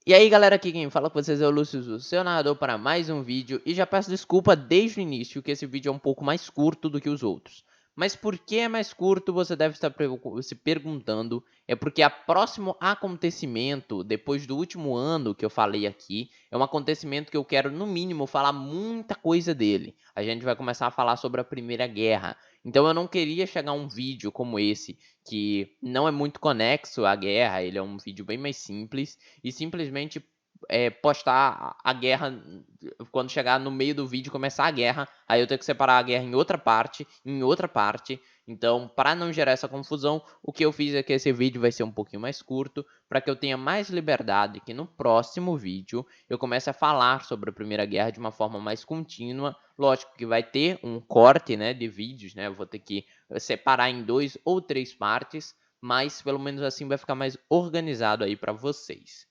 E aí galera, aqui quem fala com vocês é o Lúcio, o seu narrador para mais um vídeo. E já peço desculpa desde o início que esse vídeo é um pouco mais curto do que os outros. Mas por que é mais curto, você deve estar se perguntando. É porque o próximo acontecimento, depois do último ano que eu falei aqui, é um acontecimento que eu quero no mínimo falar muita coisa dele. A gente vai começar a falar sobre a Primeira Guerra. Então eu não queria chegar a um vídeo como esse, que não é muito conexo à guerra, ele é um vídeo bem mais simples, e simplesmente postar a guerra quando chegar no meio do vídeo começar a guerra, aí eu tenho que separar a guerra em outra parte, então para não gerar essa confusão, o que eu fiz é que esse vídeo vai ser um pouquinho mais curto, para que eu tenha mais liberdade, que no próximo vídeo eu comece a falar sobre a Primeira Guerra de uma forma mais contínua. Lógico que vai ter um corte, né, de vídeos, né, eu vou ter que separar em 2 ou 3 partes, mas pelo menos assim vai ficar mais organizado aí para vocês.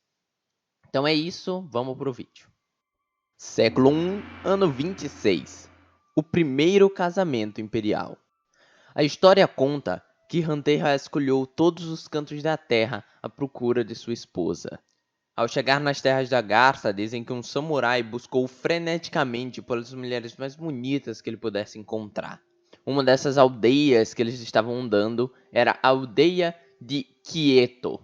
Então é isso, vamos pro vídeo. Século I, ano 26. O primeiro casamento imperial. A história conta que Hanteha escolheu todos os cantos da terra à procura de sua esposa. Ao chegar nas terras da Garça, dizem que um samurai buscou freneticamente pelas mulheres mais bonitas que ele pudesse encontrar. Uma dessas aldeias que eles estavam andando era a aldeia de Quieto.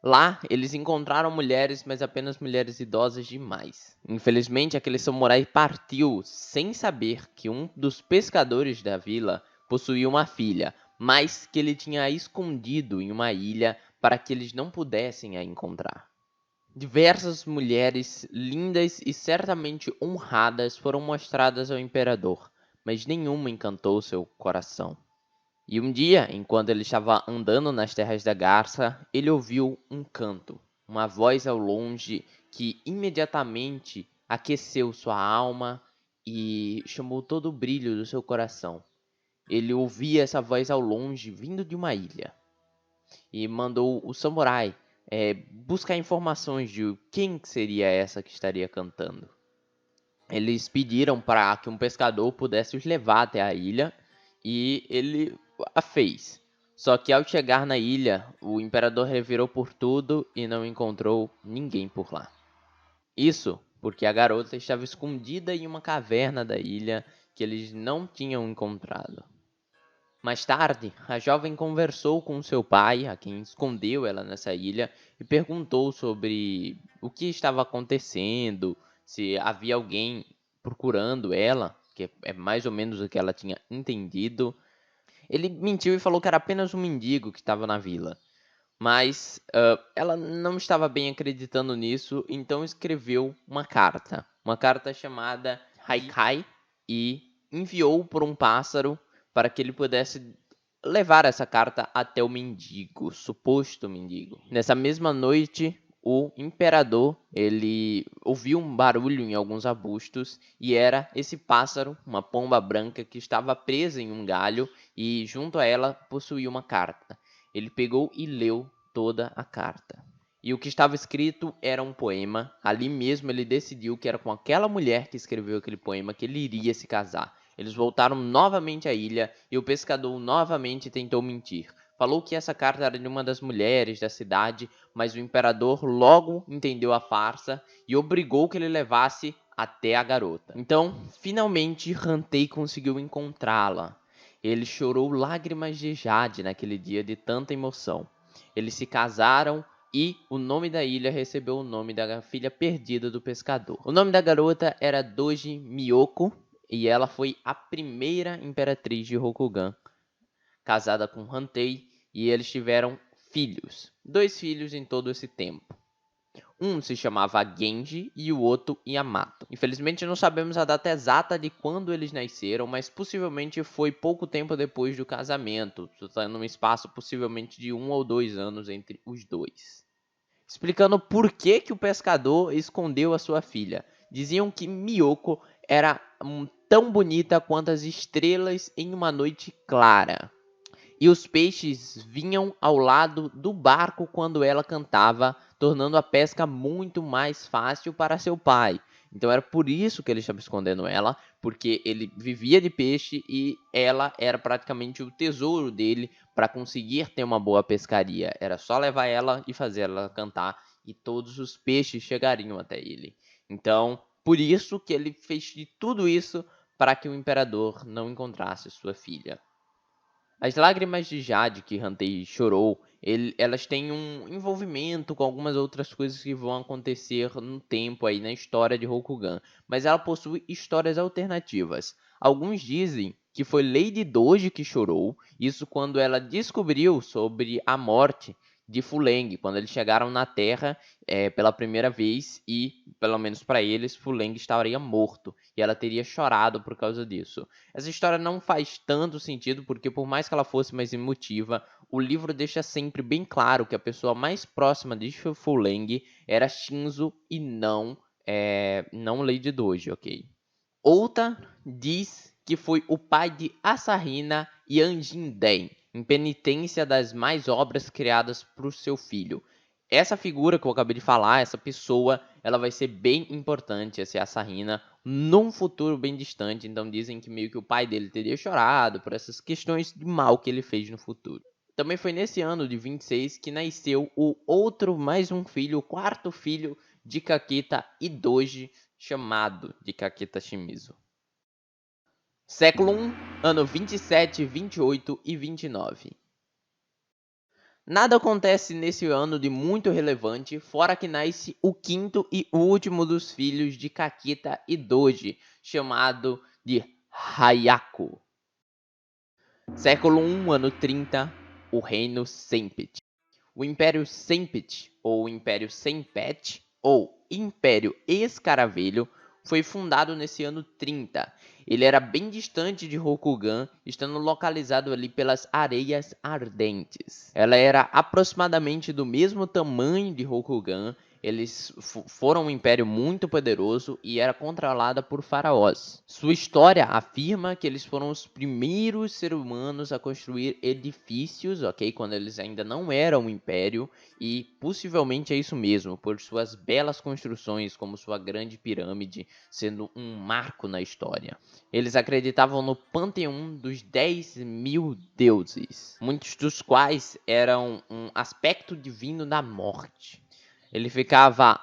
Lá, eles encontraram mulheres, mas apenas mulheres idosas demais. Infelizmente, aquele samurai partiu sem saber que um dos pescadores da vila possuía uma filha, mas que ele tinha a escondido em uma ilha para que eles não pudessem a encontrar. Diversas mulheres lindas e certamente honradas foram mostradas ao imperador, mas nenhuma encantou seu coração. E um dia, enquanto ele estava andando nas terras da Garça, ele ouviu um canto, uma voz ao longe que imediatamente aqueceu sua alma e chamou todo o brilho do seu coração. Ele ouvia essa voz ao longe, vindo de uma ilha, e mandou o samurai buscar informações de quem seria essa que estaria cantando. Eles pediram para que um pescador pudesse os levar até a ilha, e ele a fez. Só que ao chegar na ilha, o imperador revirou por tudo e não encontrou ninguém por lá. Isso porque a garota estava escondida em uma caverna da ilha que eles não tinham encontrado. Mais tarde, a jovem conversou com seu pai, a quem escondeu ela nessa ilha, e perguntou sobre o que estava acontecendo, se havia alguém procurando ela, que é mais ou menos o que ela tinha entendido. Ele mentiu e falou que era apenas um mendigo que estava na vila, mas ela não estava bem acreditando nisso, então escreveu uma carta chamada Haikai, e enviou por um pássaro para que ele pudesse levar essa carta até o mendigo, suposto mendigo. Nessa mesma noite, o imperador ele ouviu um barulho em alguns arbustos e era esse pássaro, uma pomba branca que estava presa em um galho e junto a ela possuía uma carta. Ele pegou e leu toda a carta. E o que estava escrito era um poema. Ali mesmo ele decidiu que era com aquela mulher que escreveu aquele poema que ele iria se casar. Eles voltaram novamente à ilha e o pescador novamente tentou mentir. Falou que essa carta era de uma das mulheres da cidade, mas o imperador logo entendeu a farsa e obrigou que ele levasse até a garota. Então, finalmente, Hantei conseguiu encontrá-la. Ele chorou lágrimas de jade naquele dia de tanta emoção. Eles se casaram e o nome da ilha recebeu o nome da filha perdida do pescador. O nome da garota era Doji Miyoko e ela foi a primeira imperatriz de Rokugan, casada com Hantei, e eles tiveram filhos, 2 filhos em todo esse tempo. Um se chamava Genji e o outro Yamato. Infelizmente não sabemos a data exata de quando eles nasceram, mas possivelmente foi pouco tempo depois do casamento, num espaço possivelmente de 1 ou 2 anos entre os dois. Explicando por que o pescador escondeu a sua filha. Diziam que Miyoko era tão bonita quanto as estrelas em uma noite clara. E os peixes vinham ao lado do barco quando ela cantava, tornando a pesca muito mais fácil para seu pai. Então era por isso que ele estava escondendo ela, porque ele vivia de peixe e ela era praticamente o tesouro dele para conseguir ter uma boa pescaria. Era só levar ela e fazer ela cantar e todos os peixes chegariam até ele. Então, por isso que ele fez de tudo isso para que o imperador não encontrasse sua filha. As lágrimas de Jade que Hantei chorou, elas têm um envolvimento com algumas outras coisas que vão acontecer no tempo aí na história de Rokugan, mas ela possui histórias alternativas. Alguns dizem que foi Lady Doji que chorou, isso quando ela descobriu sobre a morte de Fuleng, quando eles chegaram na Terra pela primeira vez e, pelo menos para eles, Fuleng estaria morto e ela teria chorado por causa disso. Essa história não faz tanto sentido, porque por mais que ela fosse mais emotiva, o livro deixa sempre bem claro que a pessoa mais próxima de Fuleng era Shinzo e não Lady Doji, ok? Outra diz que foi o pai de Asahina e Anjin Den, em penitência das mais obras criadas por seu filho. Essa figura que eu acabei de falar, essa pessoa, ela vai ser bem importante, essa Asahina, num futuro bem distante. Então dizem que meio que o pai dele teria chorado por essas questões de mal que ele fez no futuro. Também foi nesse ano de 26 que nasceu o outro, mais um filho, o quarto filho de Kakita e Doji, chamado de Kakita Shimizu. Século 1, ano 27, 28 e 29. Nada acontece nesse ano de muito relevante, fora que nasce o quinto e último dos filhos de Kakita e Doji, chamado de Hayako. Século 1, ano 30, o reino Senpet. O Império Senpet, ou Império Senpet, ou Império Escaravelho, foi fundado nesse ano 30. Ele era bem distante de Rokugan, estando localizado ali pelas Areias Ardentes. Ela era aproximadamente do mesmo tamanho de Rokugan. Eles foram um império muito poderoso e era controlada por faraós. Sua história afirma que eles foram os primeiros seres humanos a construir edifícios, ok? Quando eles ainda não eram um império, e possivelmente é isso mesmo, por suas belas construções, como sua grande pirâmide, sendo um marco na história. Eles acreditavam no panteão dos 10.000 deuses, muitos dos quais eram um aspecto divino da morte. Ele ficava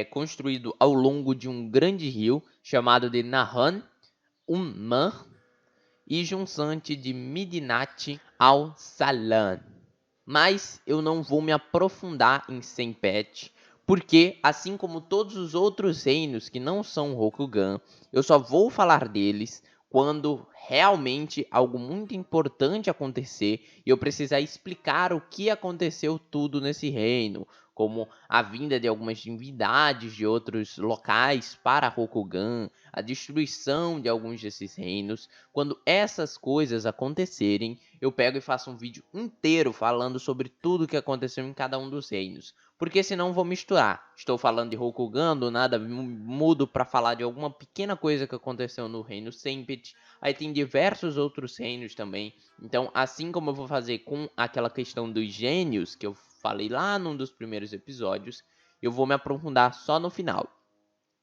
construído ao longo de um grande rio chamado de Nahan Umman e junçante de Midinat ao Salan. Mas eu não vou me aprofundar em Senpet, porque assim como todos os outros reinos que não são Rokugan, eu só vou falar deles quando realmente algo muito importante acontecer e eu precisar explicar o que aconteceu tudo nesse reino, como a vinda de algumas divindades de outros locais para Rokugan, a destruição de alguns desses reinos. Quando essas coisas acontecerem, eu pego e faço um vídeo inteiro falando sobre tudo o que aconteceu em cada um dos reinos. Porque senão vou misturar. Estou falando de Rokugan, do nada mudo para falar de alguma pequena coisa que aconteceu no reino Senpet. Aí tem diversos outros reinos também. Então, assim como eu vou fazer com aquela questão dos gênios, que eu falei lá num dos primeiros episódios, eu vou me aprofundar só no final.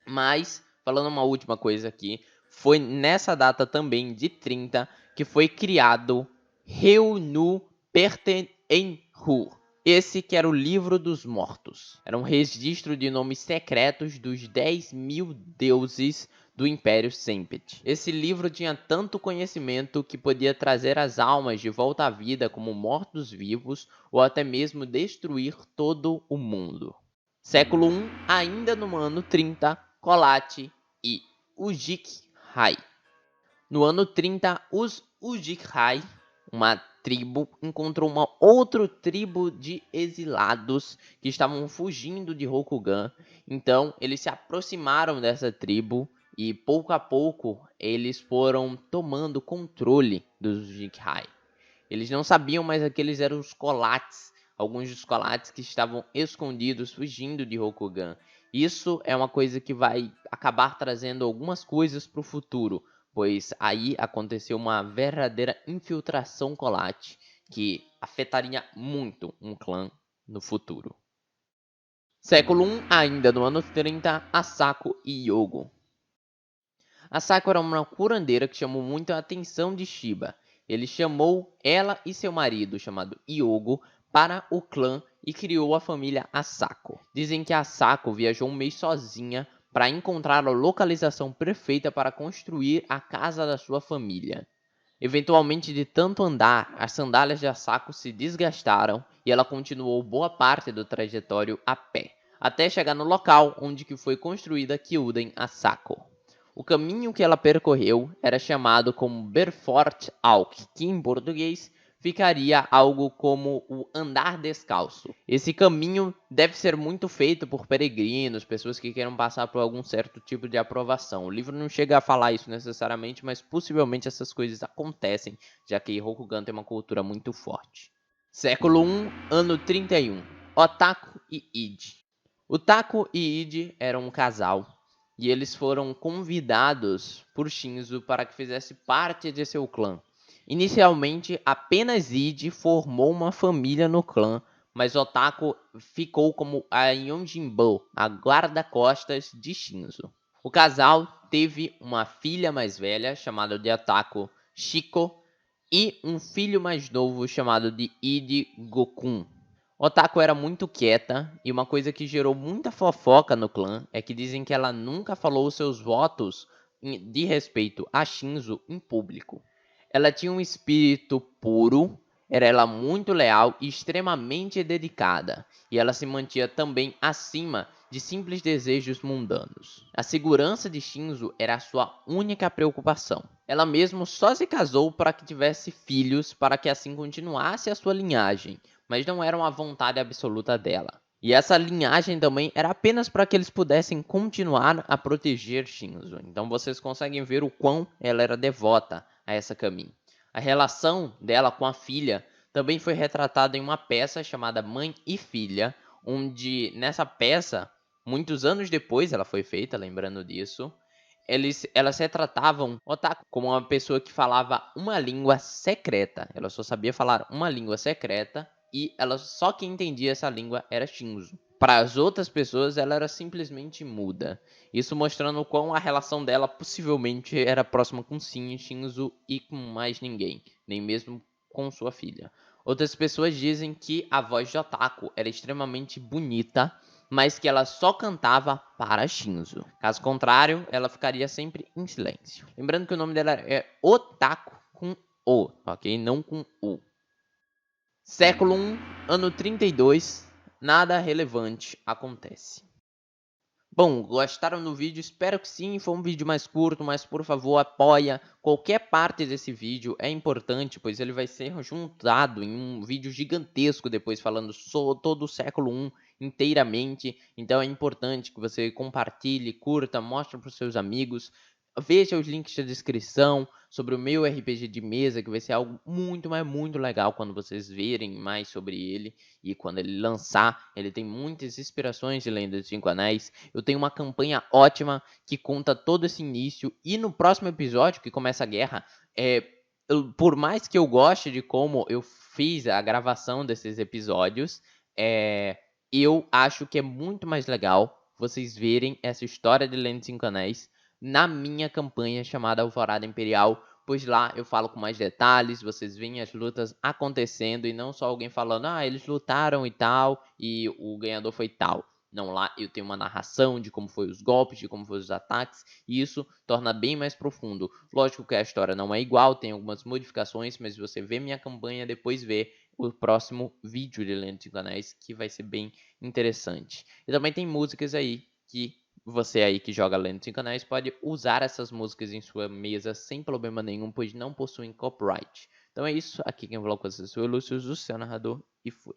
Mas, falando uma última coisa aqui, foi nessa data também de 30 que foi criado Reunu Pertenenhu. Esse que era o livro dos mortos. Era um registro de nomes secretos dos 10.000 deuses do Império Senpet. Esse livro tinha tanto conhecimento que podia trazer as almas de volta à vida como mortos-vivos ou até mesmo destruir todo o mundo. Século 1, ainda no ano 30, Kolat e Ujik-Hai. No ano 30, os Ujik-Hai, uma tribo, encontrou uma outra tribo de exilados que estavam fugindo de Rokugan. Então, eles se aproximaram dessa tribo e, pouco a pouco, eles foram tomando controle dos Ujik-Hai. Eles não sabiam mais que eles eram os Kolats, alguns dos Kolats que estavam escondidos, fugindo de Rokugan. Isso é uma coisa que vai acabar trazendo algumas coisas para o futuro, pois aí aconteceu uma verdadeira infiltração Kolat que afetaria muito um clã no futuro. Século 1, ainda no ano 30, Asako e Yogo. Asako era uma curandeira que chamou muito a atenção de Shiba. Ele chamou ela e seu marido, chamado Yogo, para o clã e criou a família Asako. Dizem que Asako viajou um mês sozinha para encontrar a localização perfeita para construir a casa da sua família. Eventualmente, de tanto andar, as sandálias de Asako se desgastaram e ela continuou boa parte do trajetório a pé, até chegar no local onde que foi construída Kyuden Asako. O caminho que ela percorreu era chamado como Berfort Alk, que em português ficaria algo como o andar descalço. Esse caminho deve ser muito feito por peregrinos, pessoas que queiram passar por algum certo tipo de aprovação. O livro não chega a falar isso necessariamente, mas possivelmente essas coisas acontecem, já que Rokugan tem uma cultura muito forte. Século I, ano 31. Otaku e Id. Otaku e Id eram um casal, e eles foram convidados por Shinzo para que fizesse parte de seu clã. Inicialmente, apenas Id formou uma família no clã, mas Otaku ficou como a Yonjinbo, a guarda-costas de Shinzo. O casal teve uma filha mais velha, chamada de Otaku Shiko, e um filho mais novo, chamado de Id Gokun. Otaku era muito quieta, e uma coisa que gerou muita fofoca no clã é que dizem que ela nunca falou seus votos de respeito a Shinzo em público. Ela tinha um espírito puro, era ela muito leal e extremamente dedicada, e ela se mantinha também acima de simples desejos mundanos. A segurança de Shinzo era a sua única preocupação. Ela mesmo só se casou para que tivesse filhos, para que assim continuasse a sua linhagem, mas não era uma vontade absoluta dela. E essa linhagem também era apenas para que eles pudessem continuar a proteger Shinzo. Então vocês conseguem ver o quão ela era devota a essa Kami. A relação dela com a filha também foi retratada em uma peça chamada Mãe e Filha, onde nessa peça, muitos anos depois ela foi feita, lembrando disso, elas retratavam Otaku como uma pessoa que falava uma língua secreta. Ela só sabia falar uma língua secreta e só quem entendia essa língua era Shinzo. Para as outras pessoas, ela era simplesmente muda. Isso mostrando como a relação dela possivelmente era próxima com Shinzo e com mais ninguém, nem mesmo com sua filha. Outras pessoas dizem que a voz de Otaku era extremamente bonita, mas que ela só cantava para Shinzo. Caso contrário, ela ficaria sempre em silêncio. Lembrando que o nome dela é Otaku com O, ok? Não com U. Século I, ano 32, nada relevante acontece. Bom, gostaram do vídeo? Espero que sim, foi um vídeo mais curto, mas por favor apoia qualquer parte desse vídeo, é importante, pois ele vai ser juntado em um vídeo gigantesco depois falando sobre todo o século I inteiramente, então é importante que você compartilhe, curta, mostre para os seus amigos, veja os links da descrição sobre o meu RPG de mesa, que vai ser algo muito, mas muito legal quando vocês verem mais sobre ele. E quando ele lançar, ele tem muitas inspirações de Lenda dos Cinco Anéis. Eu tenho uma campanha ótima que conta todo esse início. E no próximo episódio, que começa a guerra, por mais que eu goste de como eu fiz a gravação desses episódios, eu acho que é muito mais legal vocês verem essa história de Lenda dos Cinco Anéis na minha campanha chamada Alvorada Imperial, pois lá eu falo com mais detalhes, vocês veem as lutas acontecendo e não só alguém falando, eles lutaram e tal, e o ganhador foi tal. Não, lá eu tenho uma narração de como foi os golpes, de como foram os ataques, e isso torna bem mais profundo. Lógico que a história não é igual, tem algumas modificações, mas você vê minha campanha, depois vê o próximo vídeo de Lenda dos Cinco Anéis, que vai ser bem interessante. E também tem músicas aí que você aí que joga Lenda dos Cinco Anéis pode usar essas músicas em sua mesa sem problema nenhum, pois não possuem copyright. Então é isso, aqui quem falou com vocês foi o Lúcio, o seu narrador, e fui.